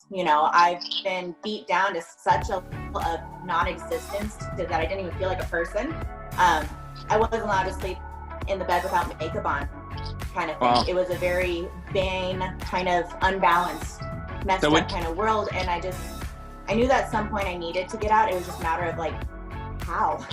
I've been beat down to such a non-existence that I didn't even feel like a person. I wasn't allowed to sleep in the bed without makeup on, kind of thing. Wow. It was a very vain, kind of unbalanced, messed up kind of world. And I knew that at some point I needed to get out. It was just a matter of how.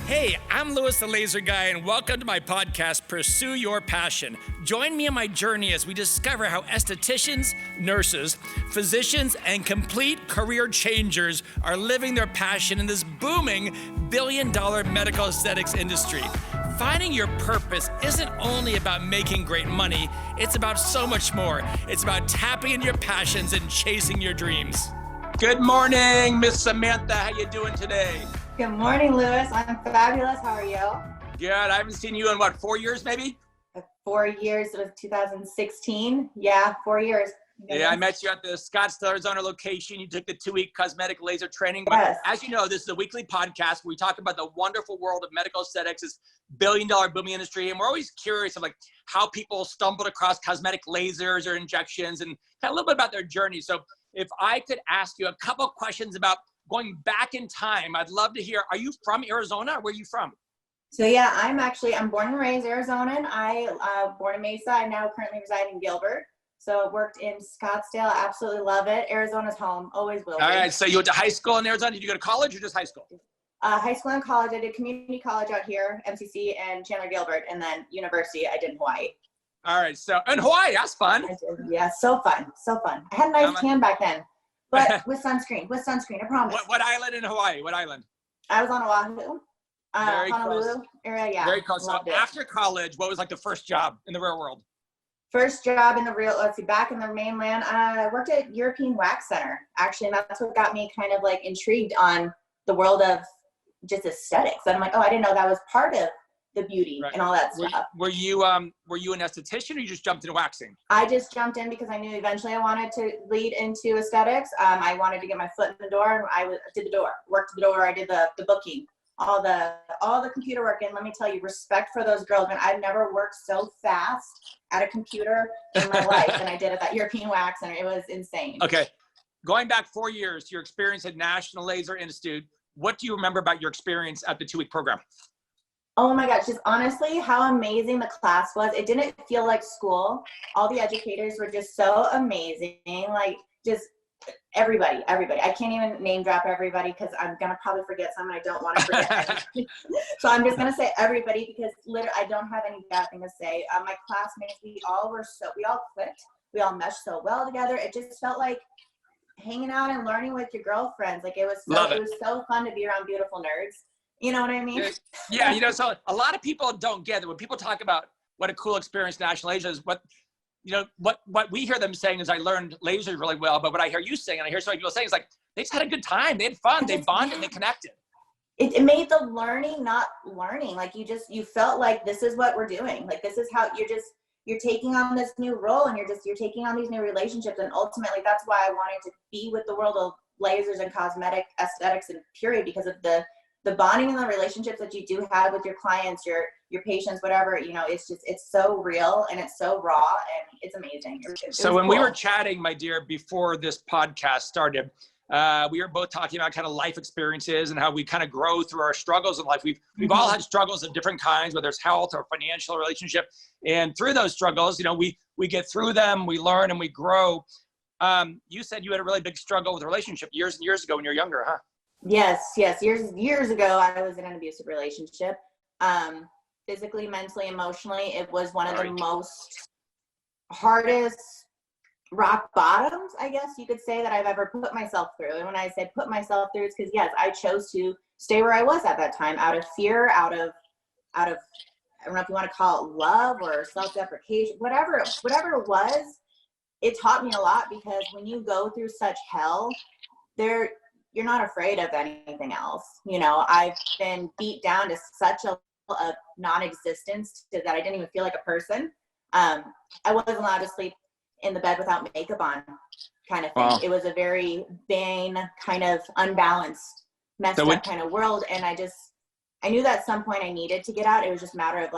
Hey, I'm Louis the Laser Guy, and welcome to my podcast, Pursue Your Passion. Join me on my journey as we discover how estheticians, nurses, physicians, and complete career changers are living their passion in this booming billion-dollar medical aesthetics industry. Finding your purpose isn't only about making great money, it's about so much more. It's about tapping into your passions and chasing your dreams. Good morning, Miss Samantha. How you doing today? Good morning, Louis. I'm fabulous. How are you? Good. I haven't seen you in 4 years, maybe? 4 years. It was 2016. Yeah, 4 years. Yeah, I met you at the Scottsdale, Arizona location. You took the 2-week cosmetic laser training. Yes. But as you know, this is a weekly podcast where we talk about the wonderful world of medical aesthetics, this billion-dollar booming industry. And we're always curious of how people stumbled across cosmetic lasers or injections and kind of a little bit about their journey. So if I could ask you a couple of questions about going back in time, I'd love to hear, are you from Arizona? Where are you from? So yeah, I'm born and raised Arizonan. Born in Mesa. I now currently reside in Gilbert. So worked in Scottsdale. Absolutely love it. Arizona's home. Always will be. All right. So you went to high school in Arizona. Did you go to college or just high school? High school and college. I did community college out here, MCC and Chandler Gilbert. And then university I did in Hawaii. All right. So in Hawaii, that's fun. Yeah, so fun. So fun. I had a nice tan back then. But with sunscreen, I promise. What island in Hawaii? What island? I was on Oahu, Very Honolulu close. area, yeah. Very close. So after college, what was the first job in the real world? First job in the back in the mainland, I worked at European Wax Center, actually, and that's what got me kind of intrigued on the world of just aesthetics. And I'm like, oh, I didn't know that was part of the beauty and all that stuff. Were you an esthetician or you just jumped into waxing? I just jumped in because I knew eventually I wanted to lead into aesthetics. I wanted to get my foot in the door, and I did the door, worked the door. I did the booking, all the computer work. And let me tell you, respect for those girls. And I've never worked so fast at a computer in my life than I did at that European Wax Center. It was insane. Okay, going back 4 years, your experience at National Laser Institute. What do you remember about your experience at the 2-week program? Oh my gosh, just honestly, how amazing the class was. It didn't feel like school. All the educators were just so amazing. Just everybody. I can't even name drop everybody because I'm going to probably forget some and I don't want to forget. So I'm just going to say everybody because literally I don't have any bad thing to say. My classmates, we all clicked. We all meshed so well together. It just felt like hanging out and learning with your girlfriends. It was so fun to be around beautiful nerds. You know what I mean? Yeah, so a lot of people don't get it. When people talk about what a cool experience National Laser is, what we hear them saying is I learned lasers really well, but what I hear you saying, and I hear so many people saying, is they just had a good time. They had fun. They bonded. They connected. It made the learning not learning. You felt like this is what we're doing. This is how you're taking on this new role and you're taking on these new relationships. And ultimately that's why I wanted to be with the world of lasers and cosmetic aesthetics and period, because of the bonding and the relationships that you do have with your clients, your patients, whatever, it's so real and it's so raw and it's amazing. We were chatting, my dear, before this podcast started, we were both talking about kind of life experiences and how we kind of grow through our struggles in life. We've all had struggles of different kinds, whether it's health or financial relationship. And through those struggles, we get through them, we learn and we grow. You said you had a really big struggle with a relationship years and years ago when you were younger, huh? Yes. Years ago, I was in an abusive relationship. Physically, mentally, emotionally, it was one of the most hardest rock bottoms, I guess you could say, that I've ever put myself through. And when I say put myself through, it's because yes, I chose to stay where I was at that time, out of fear, out of I don't know if you want to call it love or self-deprecation, whatever it was. It taught me a lot, because when you go through such hell, you're not afraid of anything else. I've been beat down to such a non-existence that I didn't even feel like a person. I wasn't allowed to sleep in the bed without makeup on, kind of thing. Wow. It was a very vain, kind of unbalanced, messed up kind of world. And I knew that at some point I needed to get out. It was just a matter of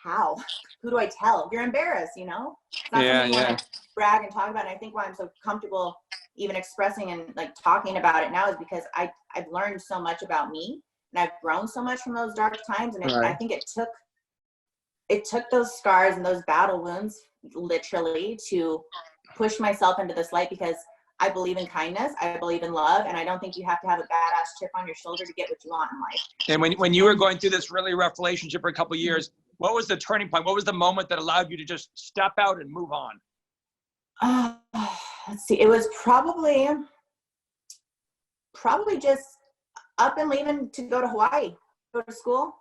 how? Who do I tell? You're embarrassed, It's not something you want to brag and talk about. And I think why I'm so comfortable even expressing and like talking about it now is because I've learned so much about me, and I've grown so much from those dark times. And I think it took those scars and those battle wounds literally to push myself into this light, because I believe in kindness, I believe in love, and I don't think you have to have a badass chip on your shoulder to get what you want in life. And when you were going through this really rough relationship for a couple of years, what was the turning point? What was the moment that allowed you to just step out and move on? Let's see. It was probably just up and leaving to go to Hawaii, go to school.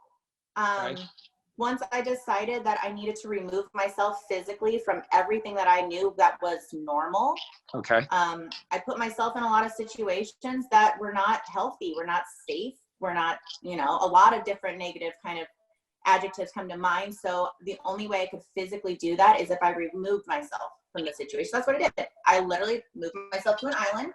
Once I decided that I needed to remove myself physically from everything that I knew that was normal. Okay. I put myself in a lot of situations that were not healthy, were not safe, were not, a lot of different negative kind of adjectives come to mind. So the only way I could physically do that is if I removed myself from the situation. That's what I did. I literally moved myself to an island,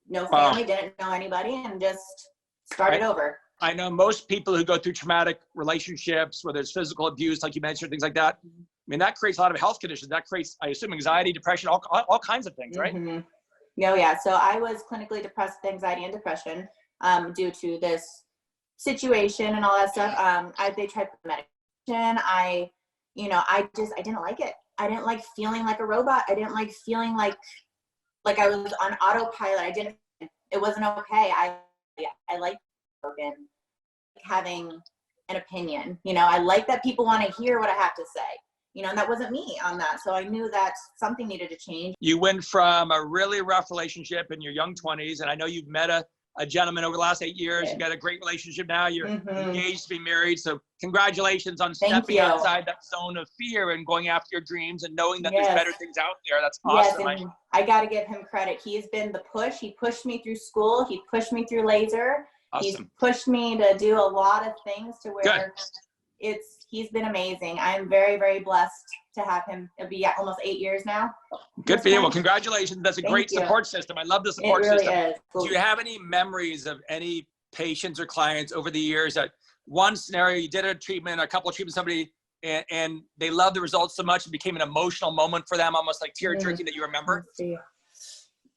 no family, didn't know anybody, and just started over. I know most people who go through traumatic relationships, whether it's physical abuse, like you mentioned, things like that. I mean, that creates a lot of health conditions. That creates, I assume, anxiety, depression, all kinds of things, right? Mm-hmm. No, yeah. So I was clinically depressed with anxiety and depression due to this situation and all that stuff. They tried medication. I didn't like it. I didn't like feeling like a robot. I didn't like feeling like I was on autopilot. It wasn't okay. I like having an opinion. I like that people want to hear what I have to say, and that wasn't me on that. So I knew that something needed to change. You went from a really rough relationship in your young 20s, and I know you've met a gentleman over the last 8 years. Okay. You got a great relationship now. You're engaged to be married. So congratulations on stepping outside that zone of fear and going after your dreams and knowing that there's better things out there. That's awesome. Yes, and I got to give him credit. He's been the push. He pushed me through school. He pushed me through laser. Awesome. He's pushed me to do a lot of things to where he's been amazing. I'm very, very blessed to have him. It'll be almost 8 years now. Good for you. Well, congratulations. That's a great support system. I love the support system. It really is. Do you have any memories of any patients or clients over the years that one scenario you did a treatment, a couple of treatments, somebody, and they loved the results so much it became an emotional moment for them, almost like tear-jerking that you remember? Let's see.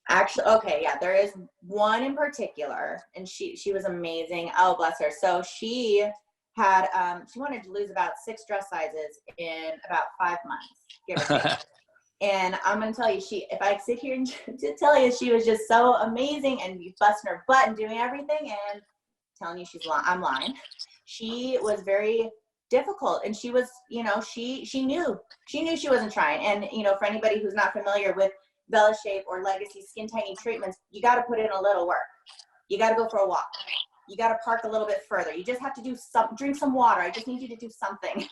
Actually, okay, yeah, there is one in particular, and she was amazing. Oh, bless her. So she had she wanted to lose about 6 dress sizes in about 5 months, give or take. And I'm gonna tell you, if I sit here and to tell you, she was just so amazing and busting her butt and doing everything, and telling you I'm lying. She was very difficult, and she was, she knew she wasn't trying. And for anybody who's not familiar with VeloShape or Legacy skin tightening treatments, you got to put in a little work. You got to go for a walk. You got to park a little bit further. You just have to drink some water. I just need you to do something.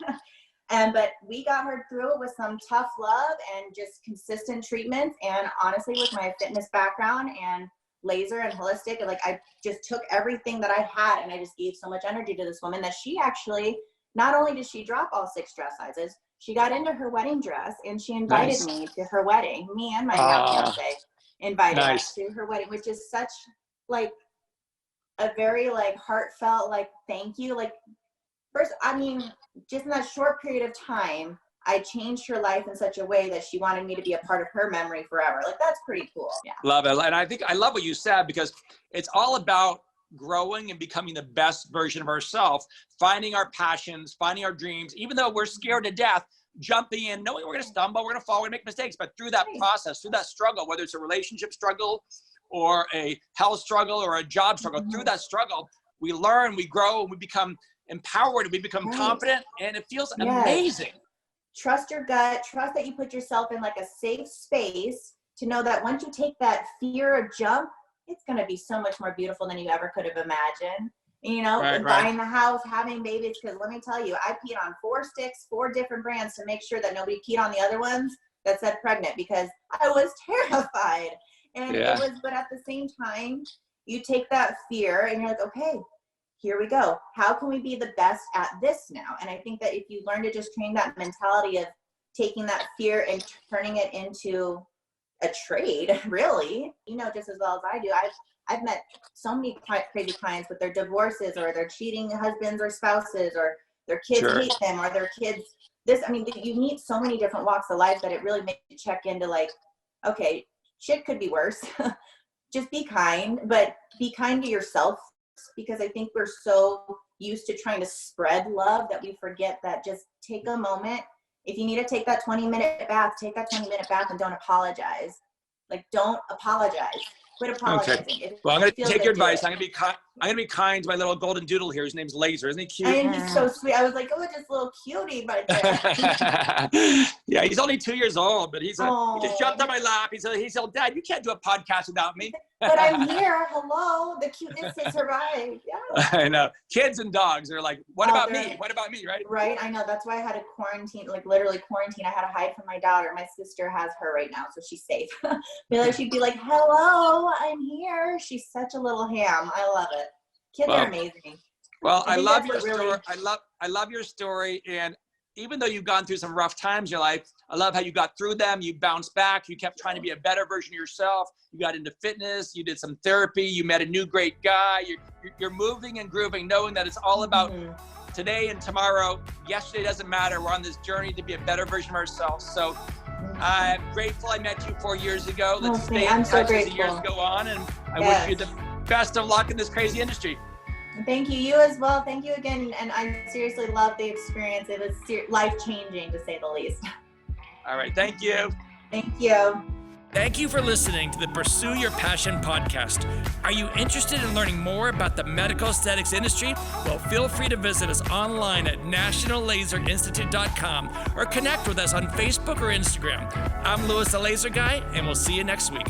But we got her through it with some tough love and just consistent treatments. And honestly, with my fitness background and laser and holistic, I just took everything that I had and I just gave so much energy to this woman that she actually, not only did she drop all 6 dress sizes, she got into her wedding dress and she invited me to her wedding. Me and my fiance invited us to her wedding, which is such a very heartfelt thank you. First, just in that short period of time, I changed her life in such a way that she wanted me to be a part of her memory forever. That's pretty cool. Yeah. Love it. And I love what you said, because it's all about growing and becoming the best version of ourselves, finding our passions, finding our dreams, even though we're scared to death, jumping in, knowing we're going to stumble, we're going to fall, we're going to make mistakes. But through that process, through that struggle, whether it's a relationship struggle or a health struggle or a job struggle, through that struggle, we learn, we grow, and we become empowered, and we become confident, and it feels amazing. Trust your gut. Trust that you put yourself in a safe space to know that once you take that fear or jump, it's going to be so much more beautiful than you ever could have imagined. Buying the house, having babies, because let me tell you, I peed on 4 sticks, 4 different brands to make sure that nobody peed on the other ones that said pregnant, because I was terrified. And but at the same time, you take that fear and you're like, okay, here we go. How can we be the best at this now? And I think that if you learn to just train that mentality of taking that fear and turning it into a trade, really, just as well as I do. I've met so many crazy clients with their divorces or their cheating husbands or spouses, or their kids hate them, or their kids you meet so many different walks of life that it really makes you check into like, okay, shit could be worse. Just be kind, but be kind to yourself, because I think we're so used to trying to spread love that we forget that just take a moment. If you need to take that 20-minute bath, take that 20-minute bath and don't apologize. Like, don't apologize. Quit apologizing. Okay. Well, I'm going to take your advice. I'm going to be kind to my little golden doodle here. His name's Laser. Isn't he cute? And he's so sweet. I was like, oh, just a little cutie, but yeah, he's only 2 years old, but he just jumped on my lap. He said, Dad, you can't do a podcast without me. But I'm here. Hello. The cuteness has survived. Yeah. I know. Kids and dogs are like, what about me? What about me? Right? Right. I know. That's why I had to quarantine, like literally quarantine. I had to hide from my daughter. My sister has her right now, so she's safe. She'd be like, hello, I'm here. She's such a little ham. I love it. Kids are amazing. Well, I love your story. I love your story. And even though you've gone through some rough times in your life, I love how you got through them. You bounced back. You kept trying to be a better version of yourself. You got into fitness. You did some therapy. You met a new great guy. You're moving and grooving, knowing that it's all about today and tomorrow. Yesterday doesn't matter. We're on this journey to be a better version of ourselves. So I'm grateful I met you 4 years ago. Let's stay in touch as the years go on. And I wish you the best of luck in this crazy industry. Thank you. You as well. Thank you again. And I seriously love the experience. It was life-changing, to say the least. All right. Thank you. Thank you. Thank you for listening to the Pursue Your Passion podcast. Are you interested in learning more about the medical aesthetics industry? Well, feel free to visit us online at nationallaserinstitute.com or connect with us on Facebook or Instagram. I'm Louis the Laser Guy, and we'll see you next week.